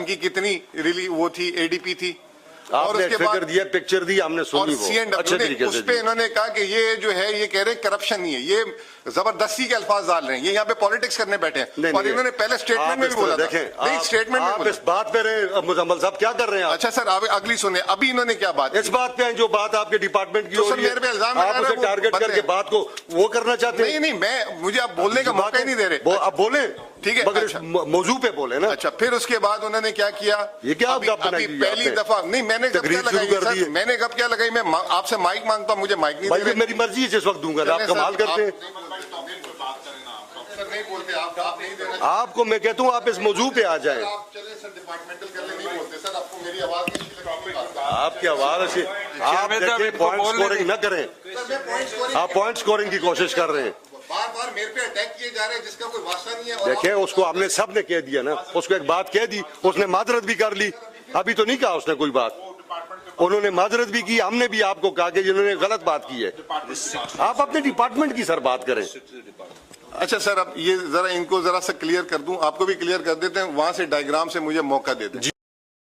की कितनी रिली वो थी, एडीपी थी, और आपने उसके फिगर बाद दिया, पिक्चर दी, हमने और सुनी वो अच्छे तरीके उस से पे दी। इन्होंने कहा कि ये जो है ये कह रहे हैं करप्शन नहीं है, ये जबरदस्ती के अल्फाज डाल रहे हैं, ये यहाँ पे पॉलिटिक्स करने बैठे हैं। और इन्होंने पहले स्टेटमेंट में भी बोला था, नहीं स्टेटमेंट में आप इस बात पे रहे मुजम्मल साहब, क्या कर रहे हैं आप? अच्छा सर, आप अगली सुने, अभी इन्होंने क्या बात इस बात पे जो बात आपके डिपार्टमेंट की तो हो सर रही है, मेरे पे इल्जाम आप उसे टारगेट करके बात को वो करना चाहते हैं? नहीं, मैं मुझे आप बोलने का मौका ही नहीं दे रहे। आप बोले, ठीक है, मगर अच्छा। मौजू पे बोले ना। अच्छा, फिर उसके बाद उन्होंने क्या किया? ये क्या अभी पहली दफा नहीं, मैंने कब क्या लगाई सर, मैंने कब क्या लगाई? मैं आपसे माइक मांगता हूं, मुझे माइक नहीं दे रहे। मेरी मर्जी है, जिस वक्त दूंगा, आप कमाल करते हैं। नहीं बोलते आप नहीं दे रहे। आपको मैं कहता हूँ आप इस मौजू पे आ जाए। आप चले सर, डिपार्टमेंटल कर ले, नहीं बोलते सर, आपको मेरी आवाज नहीं अच्छी लगी। आपकी आवाज से आप देखें, पॉइंट स्कोरिंग न करें, आप पॉइंट स्कोरिंग की कोशिश कर रहे हैं। बार बार मेरे पे अटैक किए जा रहे हैं जिसका कोई वास्ता नहीं है। देखें, उसको हमने सब ने कह दिया ना, उसको एक बात कह दी, उसने माजरत भी कर ली, अभी तो नहीं कहा उसने कोई बात, उन्होंने माजरत भी की, हमने भी आपको कहा कि जिन्होंने गलत बात की है। आप अपने डिपार्टमेंट की सर बात करें। अच्छा सर, अब ये जरा इनको जरा सा क्लियर कर दूं, आपको भी क्लियर कर देते हैं, वहां से डायग्राम से मुझे मौका दे दें।